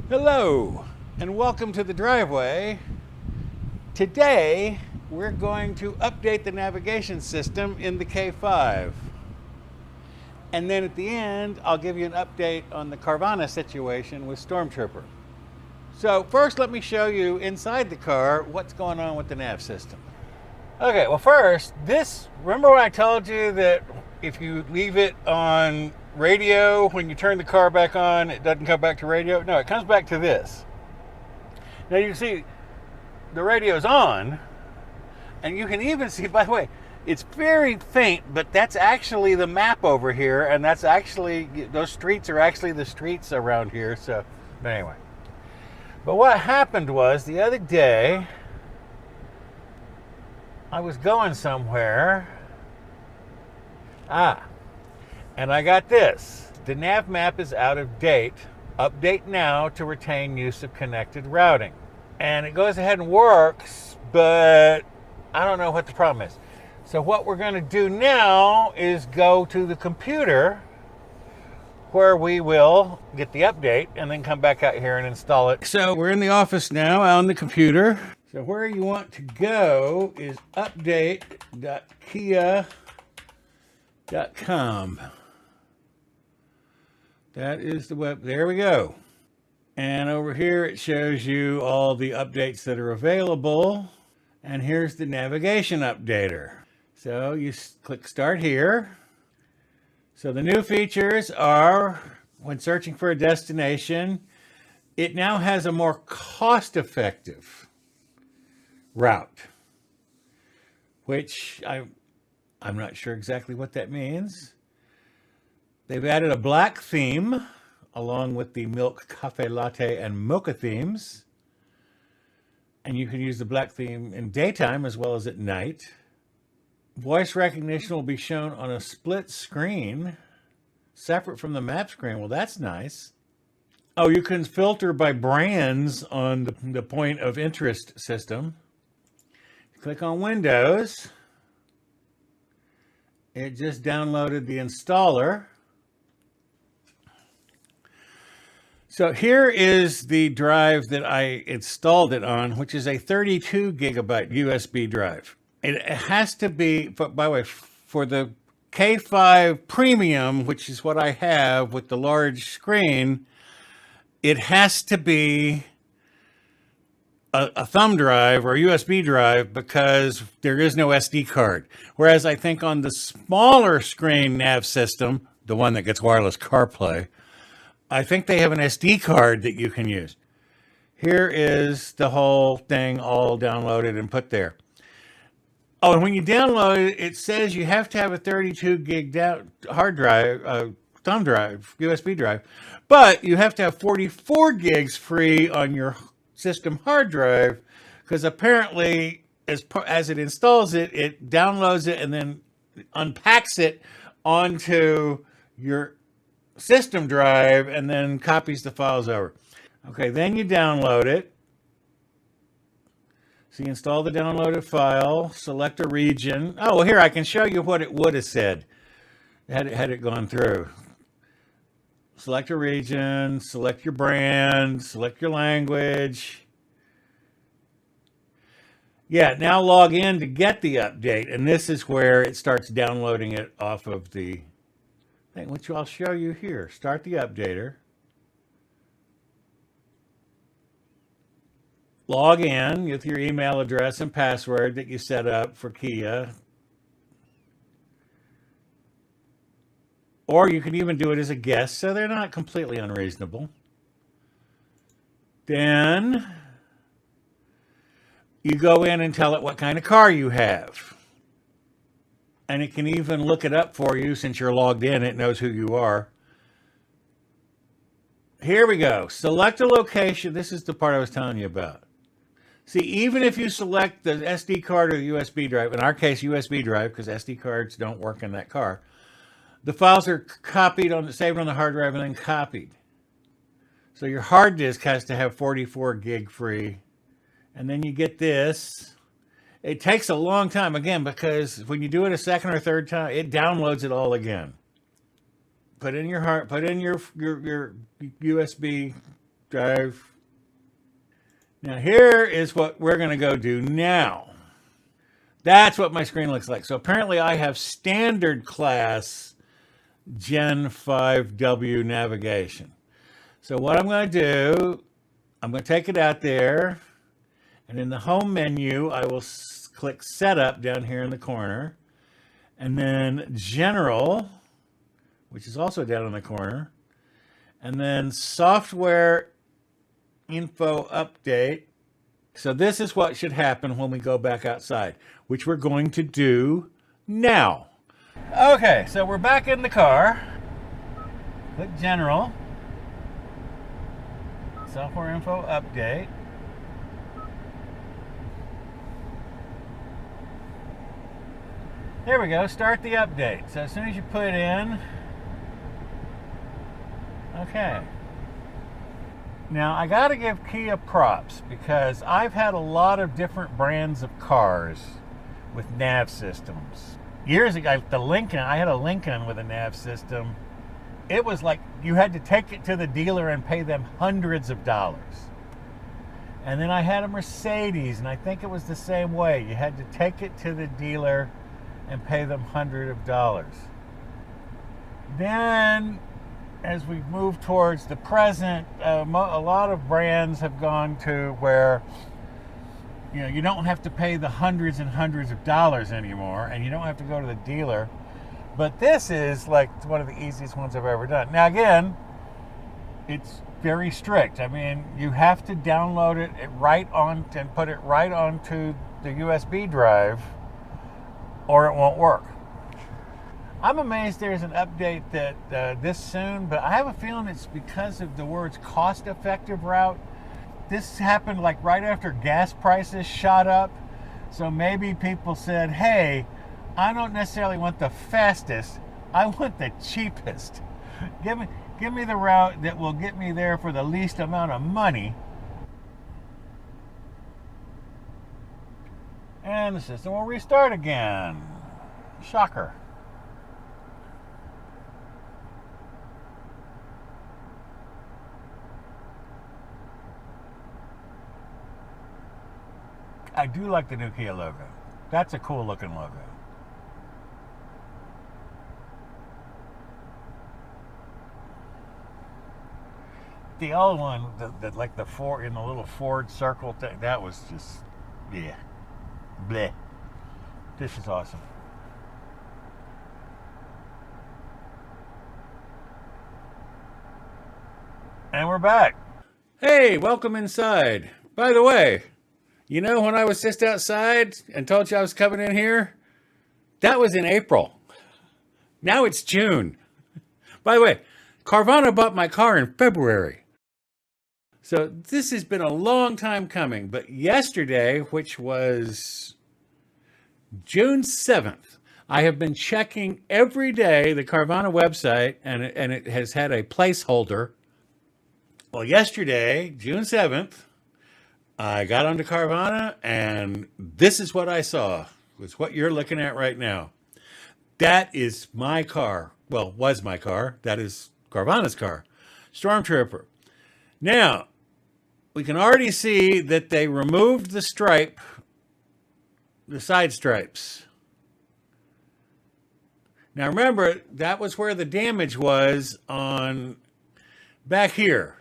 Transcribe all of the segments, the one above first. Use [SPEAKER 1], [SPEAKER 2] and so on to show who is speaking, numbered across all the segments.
[SPEAKER 1] Hello and welcome to the driveway. Today we're going to update the navigation system in the K5. And then at the end I'll give you an update on the Carvana situation with Stormtrooper. So first let me show you inside the car what's going on with the nav system. Okay, well first, remember when I told you that if you leave it on radio, when you turn the car back on, it doesn't come back to radio? No, it comes back to this. Now you can see the radio's on, and you can even see, by the way, it's very faint, but that's actually the map over here, and that's actually, those streets are actually the streets around here, so, but anyway. But what happened was, the other day, I was going somewhere, and I got this. The nav map is out of date. Update now to retain use of connected routing. And it goes ahead and works, but I don't know what the problem is. So what we're going to do now is go to the computer where we will get the update and then come back out here and install it. So we're in the office now on the computer. So where you want to go is update.kia.com. That is the web. There we go. And over here it shows you all the updates that are available. And here's the navigation updater. So you click start here. So the new features are, when searching for a destination, it now has a more cost-effective route, which I'm not sure exactly what that means. They've added a black theme along with the milk, cafe latte, and mocha themes. And you can use the black theme in daytime as well as at night. Voice recognition will be shown on a split screen, separate from the map screen. Well, that's nice. Oh, you can filter by brands on the point of interest system. Click on Windows. It just downloaded the installer. So here is the drive that I installed it on, which is a 32 gigabyte USB drive. It has to be, by the way, for the K5 Premium, which is what I have with the large screen, it has to be a thumb drive or a USB drive because there is no SD card. Whereas I think on the smaller screen Nav System, the one that gets wireless CarPlay, I think they have an SD card that you can use. Here is the whole thing all downloaded and put there. Oh, and when you download it, it says you have to have a 32 gig hard drive, thumb drive, USB drive, but you have to have 44 gigs free on your system hard drive, because apparently as it installs it, it downloads it and then unpacks it onto your system drive and then copies the files over. Okay, then you download it. So you install the downloaded file, select a region. Oh, well, here I can show you what it would have said had it gone through. Select a region, select your brand, select your language. Yeah, now log in to get the update, and this is where it starts downloading it off of the thing, which I'll show you here. Start the updater. Log in with your email address and password that you set up for Kia. Or you can even do it as a guest, so they're not completely unreasonable. Then you go in and tell it what kind of car you have. And it can even look it up for you since you're logged in. It knows who you are. Here we go. Select a location. This is the part I was telling you about. See, even if you select the SD card or the USB drive, in our case, USB drive, because SD cards don't work in that car, the files are saved on the hard drive and then copied. So your hard disk has to have 44 gig free. And then you get this. It takes a long time, again, because when you do it a second or third time, it downloads it all again. Put in your USB drive. Now here is what we're going to go do now. That's what my screen looks like. So apparently I have standard class Gen 5W navigation. So what I'm going to do, I'm going to take it out there, and in the home menu, I will click Setup down here in the corner, and then General, which is also down in the corner, and then Software Info Update. So this is what should happen when we go back outside, which we're going to do now. Okay, so we're back in the car. Click General. Software Info Update. There we go, start the update. So as soon as you put it in, okay. Now, I got to give Kia props because I've had a lot of different brands of cars with Nav systems. Years ago, the Lincoln, I had a Lincoln with a Nav system. It was like you had to take it to the dealer and pay them hundreds of dollars. And then I had a Mercedes, and I think it was the same way. You had to take it to the dealer and pay them hundreds of dollars. Then, as we move towards the present, a lot of brands have gone to where you don't have to pay the hundreds and hundreds of dollars anymore, and you don't have to go to the dealer. But this is like one of the easiest ones I've ever done. Now again, it's very strict. I mean, you have to download it right on and put it right onto the USB drive, or it won't work. I'm amazed there's an update that this soon, but I have a feeling it's because of the words cost-effective route. This happened like right after gas prices shot up. So maybe people said, hey, I don't necessarily want the fastest, I want the cheapest. Give me the route that will get me there for the least amount of money. And the system will restart again. Shocker. I do like the new Kia logo. That's a cool looking logo. The old one, like the Ford in the little Ford circle thing, that was just, yeah, bleh. This is awesome. And we're back. Hey, welcome inside. By the way, you know, when I was just outside and told you I was coming in here, that was in April. Now it's June. By the way, Carvana bought my car in February. So this has been a long time coming. But yesterday, which was June 7th, I have been checking every day the Carvana website, and it has had a placeholder. Well, yesterday, June 7th, I got onto Carvana, and this is what I saw. It's what you're looking at right now. That is my car. Well, was my car. That is Carvana's car. Stormtrooper. Now, we can already see that they removed the stripe, the side stripes. Now, remember, that was where the damage was on back here.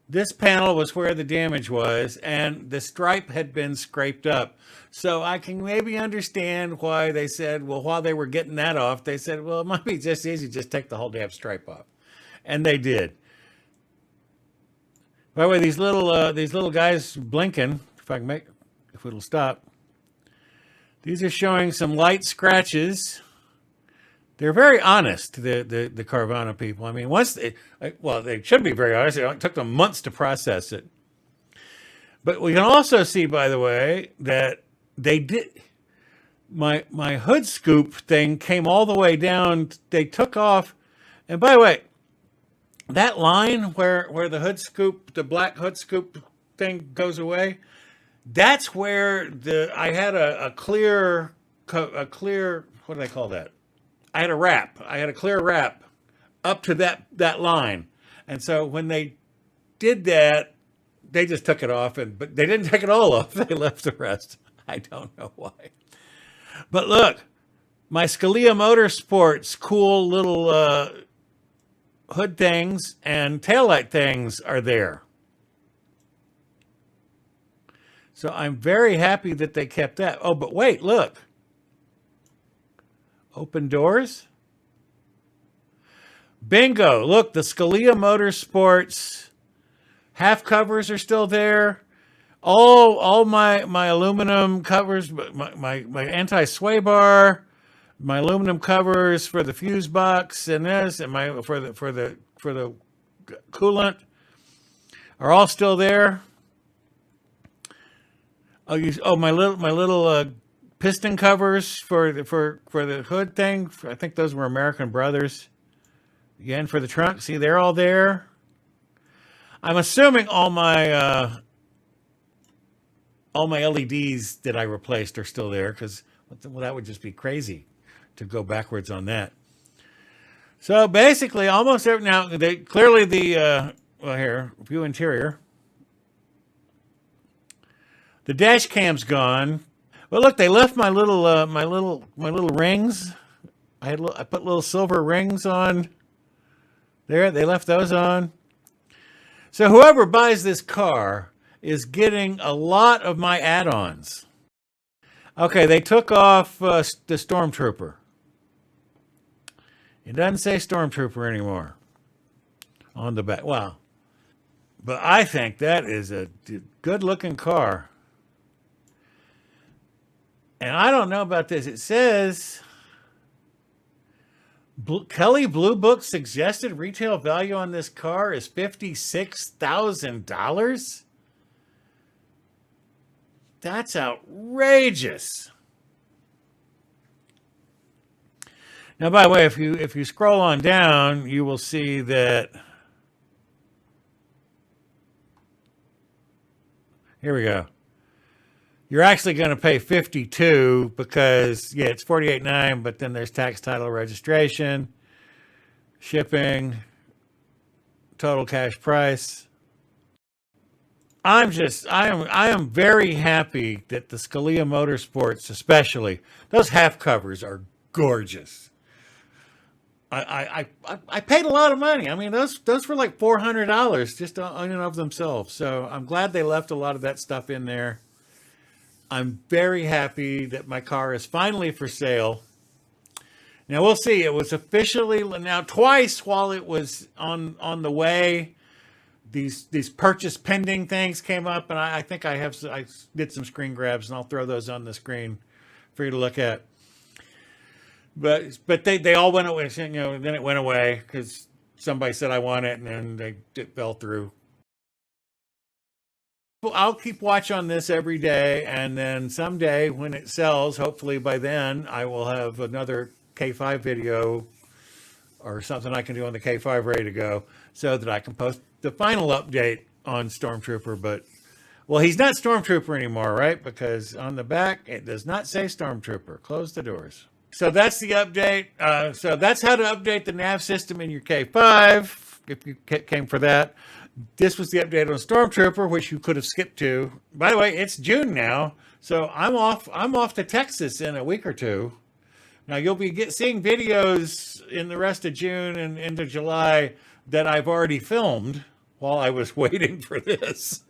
[SPEAKER 1] This panel was where the damage was, and the stripe had been scraped up. So I can maybe understand why they said, well, while they were getting that off, they said, well, it might be just easy, just take the whole damn stripe off. And they did. By the way, these little guys blinking, if it'll stop. These are showing some light scratches. They're very honest, the Carvana people. I mean, they should be very honest. It took them months to process it. But we can also see, by the way, that they did. My hood scoop thing came all the way down. They took off, and by the way, that line where the hood scoop, the black hood scoop thing goes away, that's where I had a clear. What do they call that? I had a wrap. I had a clear wrap up to that line. And so when they did that, they just took it off, but they didn't take it all off. They left the rest. I don't know why. But look, my Scalia Motorsports cool little hood things and taillight things are there. So I'm very happy that they kept that. Oh, but wait, look. Open doors. Bingo. Look, the Scalia Motorsports half covers are still there. All my aluminum covers, my anti-sway bar, my aluminum covers for the fuse box and this, and my for the coolant are all still there. My little piston covers for the hood thing. I think those were American Brothers. Again, for the trunk, see, they're all there. I'm assuming all my LEDs that I replaced are still there, because that would just be crazy to go backwards on that. So basically, almost every now clearly the here, view interior. The dash cam's gone. Well, look, they left my little rings. I put little silver rings on there. They left those on. So whoever buys this car is getting a lot of my add-ons. Okay, they took off the Stormtrooper. It doesn't say Stormtrooper anymore on the back. Wow. But I think that is a good-looking car. And I don't know about this. It says Kelly Blue Book suggested retail value on this car is $56,000. That's outrageous. Now, by the way, if you scroll on down, you will see that. Here we go. You're actually going to pay $52 because, yeah, it's $48.9, but then there's tax, title, registration, shipping, total cash price. I am very happy that the Scalia Motorsports, especially, those half covers are gorgeous. I paid a lot of money. I mean, those were like $400 just on and of themselves. So I'm glad they left a lot of that stuff in there. I'm very happy that my car is finally for sale. Now we'll see. It was officially now twice while it was on the way. These purchase pending things came up, and I think I did some screen grabs, and I'll throw those on the screen for you to look at. But they all went away. You know, then it went away because somebody said I want it, and then it fell through. I'll keep watch on this every day, and then someday when it sells, hopefully by then, I will have another K5 video or something I can do on the K5 ready to go so that I can post the final update on Stormtrooper. But, well, he's not Stormtrooper anymore, right? Because on the back, it does not say Stormtrooper. Close the doors. So that's the update. So that's how to update the Nav system in your K5, if you came for that. This was the update on Stormtrooper, which you could have skipped to. By the way, it's June now, so I'm off to Texas in a week or two. Now you'll be seeing videos in the rest of June and into July that I've already filmed while I was waiting for this.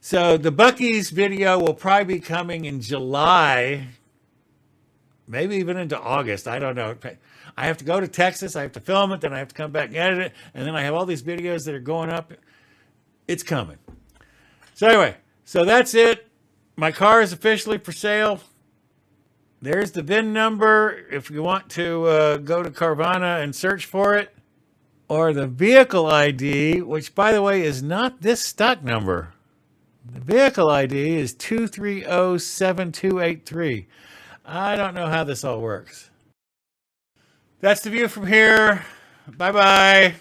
[SPEAKER 1] So the Buc-ee's video will probably be coming in July, maybe even into August. I don't know. I have to go to Texas. I have to film it. Then I have to come back and edit it. And then I have all these videos that are going up. It's coming. So anyway, so that's it. My car is officially for sale. There's the VIN number if you want to go to Carvana and search for it. Or the vehicle ID, which, by the way, is not this stock number. The vehicle ID is 2307283. I don't know how this all works. That's the view from here. Bye-bye.